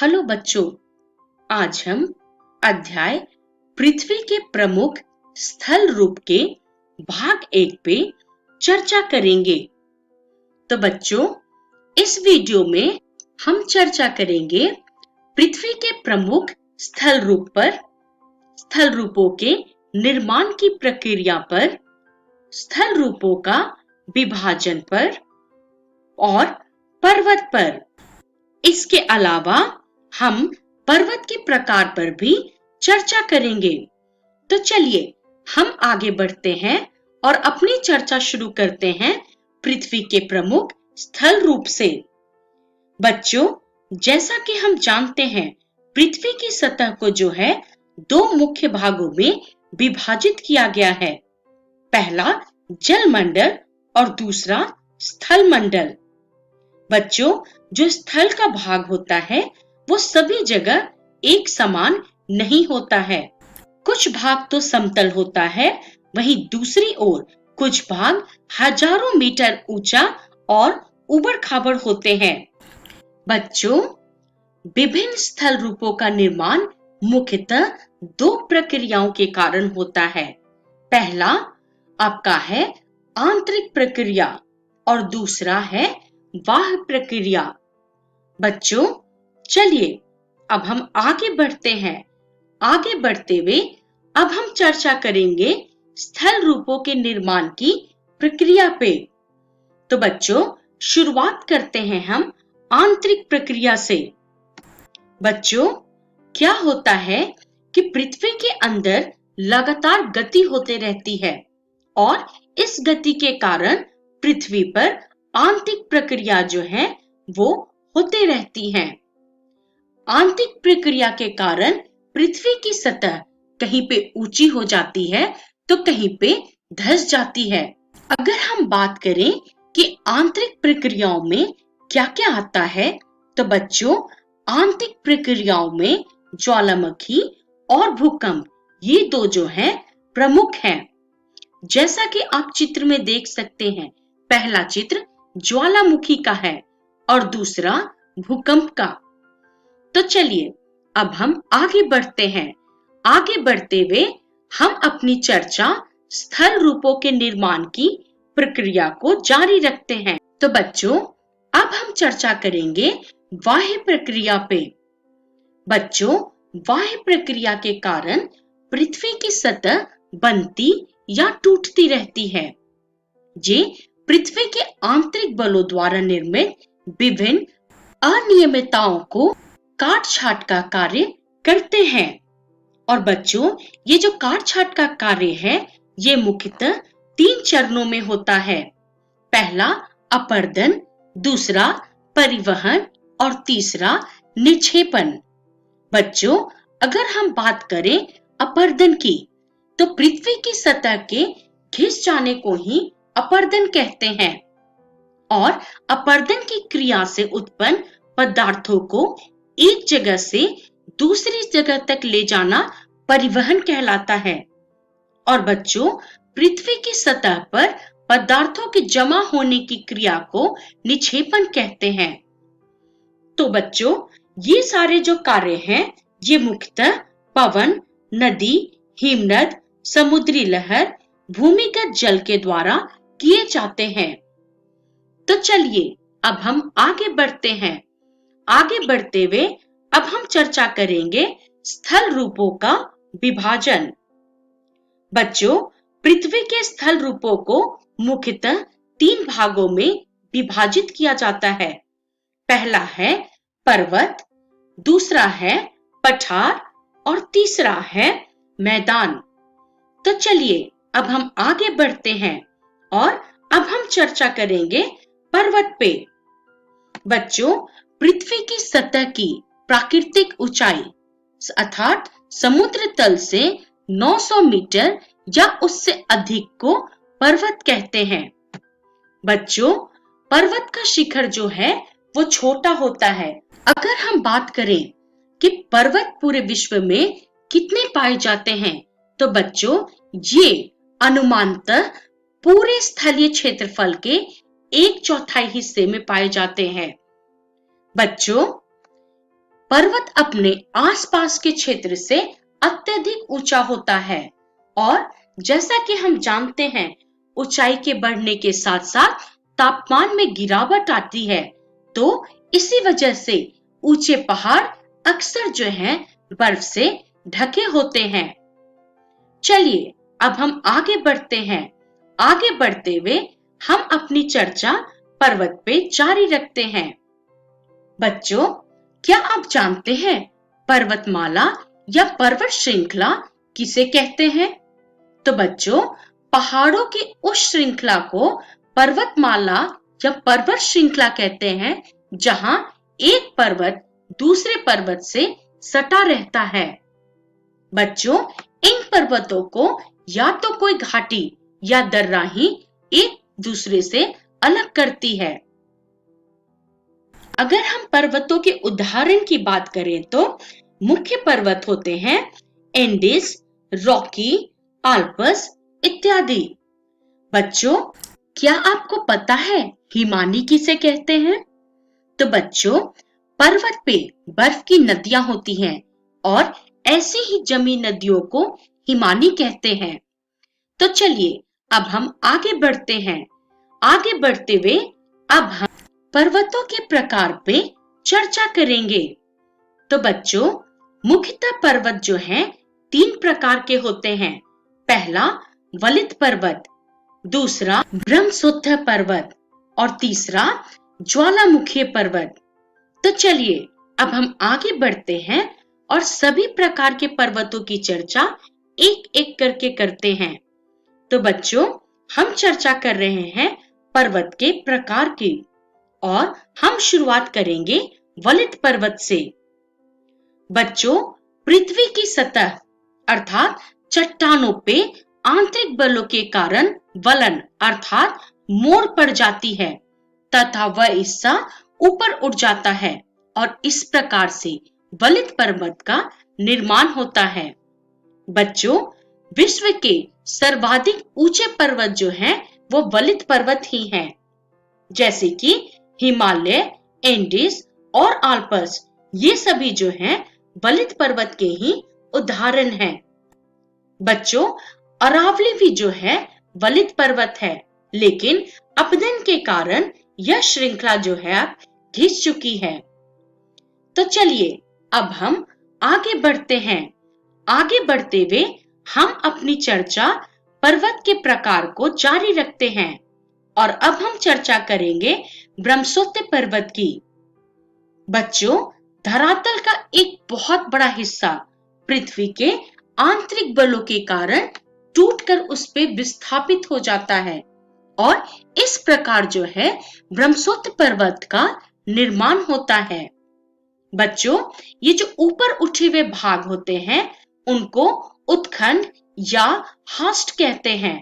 Hello बच्चों, आज हम अध्याय पृथ्वी के प्रमुख स्थल रूप के भाग 1 पे चर्चा करेंगे। तो बच्चों, इस वीडियो में हम चर्चा करेंगे पृथ्वी के प्रमुख स्थल रूप पर, स्थल रूपों के निर्माण की प्रक्रिया पर, स्थल रूपों का विभाजन पर और पर्वत पर। इसके अलावा हम पर्वत के प्रकार पर भी चर्चा करेंगे। तो चलिए हम आगे बढ़ते हैं और अपनी चर्चा शुरू करते हैं पृथ्वी के प्रमुख स्थल रूप से। बच्चों, जैसा कि हम जानते हैं, पृथ्वी की सतह को जो है 2 मुख्य भागों में विभाजित किया गया है। पहला जल मंडल और दूसरा स्थल मंडल। बच्चों, जो स्थल का भाग होता है वो सभी जगह एक समान नहीं होता है। कुछ भाग तो समतल होता है, वहीं दूसरी ओर कुछ भाग हजारों मीटर ऊंचा और उबड़-खाबड़ होते हैं। बच्चों, विभिन्न स्थल रूपों का निर्माण मुख्यतः 2 प्रक्रियाओं के कारण होता है। पहला आपका है आंतरिक प्रक्रिया और दूसरा है बाह्य प्रक्रिया। बच्चों, चलिए अब हम आगे बढ़ते हैं। आगे बढ़ते हुए अब हम चर्चा करेंगे स्थल रूपों के निर्माण की प्रक्रिया पे। तो बच्चों, शुरुआत करते हैं हम आंतरिक प्रक्रिया से। बच्चों, क्या होता है कि पृथ्वी के अंदर लगातार गति होते रहती है और इस गति के कारण पृथ्वी पर आंतरिक प्रक्रिया जो है वो होते रहती हैं। आंतरिक प्रक्रिया के कारण पृथ्वी की सतह कहीं पे ऊंची हो जाती है तो कहीं पे धंस जाती है। अगर हम बात करें कि आंतरिक प्रक्रियाओं में क्या-क्या आता है, तो बच्चों, आंतरिक प्रक्रियाओं में ज्वालामुखी और भूकंप, ये 2 जो हैं प्रमुख हैं। जैसा कि आप चित्र में देख सकते हैं, पहला चित्र ज्वालामुखी का है और दूसरा भूकंप का। तो चलिए अब हम आगे बढ़ते हैं। आगे बढ़ते हुए हम अपनी चर्चा स्थल रूपों के निर्माण की प्रक्रिया को जारी रखते हैं। तो बच्चों, अब हम चर्चा करेंगे बाह्य प्रक्रिया पे। बच्चों, बाह्य प्रक्रिया के कारण पृथ्वी की सतह बनती या टूटती रहती है। ये पृथ्वी के आंतरिक बलों द्वारा निर्मित विभिन्न अनियमितताओं को काट-छांट का कार्य करते हैं। और बच्चों, ये जो काट-छांट का कार्य है, ये मुख्यतः 3 चरणों में होता है। पहला अपरदन, दूसरा परिवहन और तीसरा निक्षेपण। बच्चों, अगर हम बात करें अपरदन की, तो पृथ्वी की सतह के घिस जाने को ही अपरदन कहते हैं और अपरदन की क्रिया से उत्पन्न पदार्थों को एक जगह से दूसरी जगह तक ले जाना परिवहन कहलाता है। और बच्चों, पृथ्वी की सतह पर पदार्थों के जमा होने की क्रिया को निक्षेपण कहते हैं। तो बच्चों, ये सारे जो कार्य हैं, ये मुख्यतः पवन, नदी, हिमनद, समुद्री लहर, भूमिगत जल के द्वारा किए जाते हैं। तो चलिए अब हम आगे बढ़ते हैं। आगे बढ़ते हुए अब हम चर्चा करेंगे स्थल रूपों का विभाजन। बच्चों, पृथ्वी के स्थल रूपों को मुख्यतः 3 भागों में विभाजित किया जाता है। पहला है पर्वत, दूसरा है पठार और तीसरा है मैदान। तो चलिए अब हम आगे बढ़ते हैं और अब हम चर्चा करेंगे पर्वत पे। बच्चों, पृथ्वी की सतह की प्राकृतिक ऊंचाई अर्थात समुद्र तल से 900 मीटर या उससे अधिक को पर्वत कहते हैं। बच्चों, पर्वत का शिखर जो है वो छोटा होता है। अगर हम बात करें कि पर्वत पूरे विश्व में कितने पाए जाते हैं, तो बच्चों, ये अनुमानतः पूरे स्थलीय क्षेत्रफल के 1/4 हिस्से में पाए जाते हैं। बच्चों, पर्वत अपने आसपास के क्षेत्र से अत्यधिक ऊंचा होता है और जैसा कि हम जानते हैं ऊंचाई के बढ़ने के साथ साथ तापमान में गिरावट आती है। तो इसी वजह से ऊंचे पहाड़ अक्सर जो हैं बर्फ से ढके होते हैं। चलिए अब हम आगे बढ़ते हैं। आगे बढ़ते हुए हम अपनी चर्चा पर्वत पे जारी रखते हैं। बच्चों, क्या आप जानते हैं पर्वतमाला या पर्वत श्रृंखला किसे कहते हैं? तो बच्चों, पहाड़ों की उस श्रृंखला को पर्वतमाला या पर्वत श्रृंखला कहते हैं जहां एक पर्वत दूसरे पर्वत से सटा रहता है। बच्चों, इन पर्वतों को या तो कोई घाटी या दर्रा ही एक दूसरे से अलग करती है। अगर हम पर्वतों के उदाहरण की बात करें तो मुख्य पर्वत होते हैं एंडीज, रॉकी, आल्प्स इत्यादि। बच्चों, क्या आपको पता है हिमानी किसे कहते हैं? तो बच्चों, पर्वत पे बर्फ की नदियां होती हैं और ऐसी ही जमी नदियों को हिमानी कहते हैं। तो चलिए अब हम आगे बढ़ते हैं। आगे बढ़ते हुए अब हम पर्वतों के प्रकार पे चर्चा करेंगे। तो बच्चों, मुख्यतः पर्वत जो हैं 3 प्रकार के होते हैं। पहला वलित पर्वत, दूसरा ब्रह्मसुत्र पर्वत और तीसरा ज्वालामुखी पर्वत। तो चलिए अब हम आगे बढ़ते हैं और सभी प्रकार के पर्वतों की चर्चा एक एक करके करते हैं। तो बच्चों, हम चर्चा कर रहे हैं पर्वत के प्रकार की और हम शुरुआत करेंगे वलित पर्वत से। बच्चों, पृथ्वी की सतह अर्थात चट्टानों पे आंतरिक बलों के कारण वलन अर्थात मोड़ पड़ जाती है तथा वह हिस्सा ऊपर उठ जाता है और इस प्रकार से वलित पर्वत का निर्माण होता है। बच्चों, विश्व के सर्वाधिक ऊंचे पर्वत जो हैं वो वलित पर्वत ही हैं, जैसे कि हिमालय, एंडीज और आल्प्स। ये सभी जो हैं वलित पर्वत के ही उदाहरण हैं। बच्चों, अरावली भी जो है वलित पर्वत है, लेकिन अपघटन के कारण यह श्रृंखला जो है अब घिस चुकी है। तो चलिए अब हम आगे बढ़ते हैं। आगे बढ़ते हुए हम अपनी चर्चा पर्वत के प्रकार को जारी रखते हैं और अब हम चर्चा करेंगे ब्रह्मसुत्र पर्वत की। बच्चों, धरातल का एक बहुत बड़ा हिस्सा पृथ्वी के आंतरिक बलों के कारण टूटकर उस पे विस्थापित हो जाता है और इस प्रकार जो है ब्रह्मसुत्र पर्वत का निर्माण होता है। बच्चों, ये जो ऊपर उठे हुए भाग होते हैं उनको उत्खंड या हास्ट कहते हैं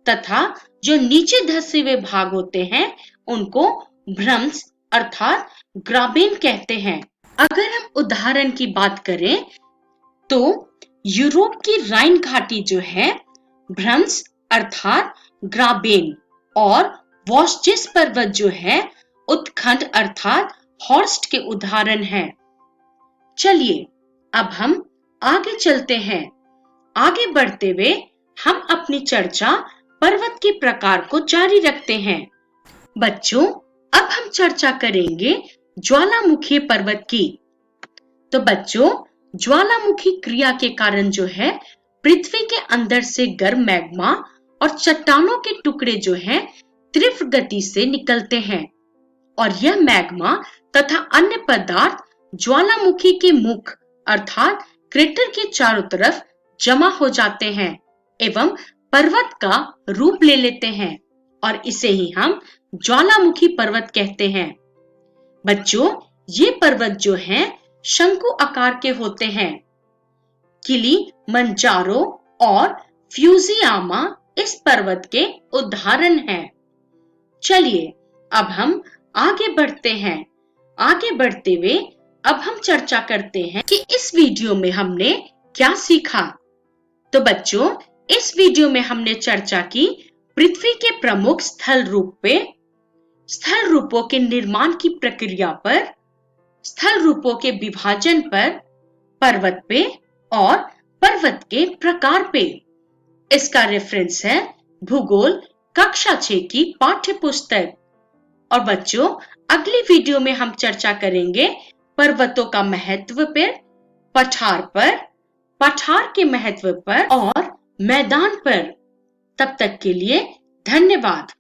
तथा जो नीचे धंसे हुए भाग होते हैं उनको भ्रंश अर्थात ग्राबेन कहते हैं। अगर हम उदाहरण की बात करें तो यूरोप की राइन घाटी जो है भ्रंश अर्थात ग्राबेन और वॉस्जिस पर्वत जो है उत्खंड अर्थात हॉर्स्ट के उदाहरण हैं। चलिए अब हम आगे चलते हैं। आगे बढ़ते हुए हम अपनी चर्चा पर्वत के प्रकार को जारी रखते हैं। बच्चों, अब हम चर्चा करेंगे ज्वालामुखी पर्वत की। तो बच्चों, ज्वालामुखी क्रिया के कारण जो है पृथ्वी के अंदर से गर्म मैग्मा और चट्टानों के टुकड़े जो हैं तीव्र गति से निकलते हैं और यह मैग्मा तथा अन्य पदार्थ ज्वालामुखी के मुख अर्थात क्रेटर के चारों तरफ जमा हो जाते हैं एवं पर्वत का रूप ले लेते हैं और इसे ही हम ज्वालामुखी पर्वत कहते हैं। बच्चों, ये पर्वत जो हैं शंकु आकार के होते हैं। किलिमंजारो और फ्यूजियामा इस पर्वत के उदाहरण हैं। चलिए अब हम आगे बढ़ते हैं। आगे बढ़ते हुए अब हम चर्चा करते हैं कि इस वीडियो में हमने क्या सीखा। तो बच्चों, इस वीडियो में हमने चर्चा की पृथ्वी के प्रमुख स्थल रूपों के निर्माण की प्रक्रिया पर, स्थल रूपों के विभाजन पर, पर्वत पे और पर्वत के प्रकार पे। इसका रेफरेंस है भूगोल कक्षा 6 की पाठ्य पुस्तक। और बच्चों, अगली वीडियो में हम चर्चा करेंगे पर्वतों का महत्व पर, पठार के महत्व पर और मैदान पर। तब तक के लिए धन्यवाद।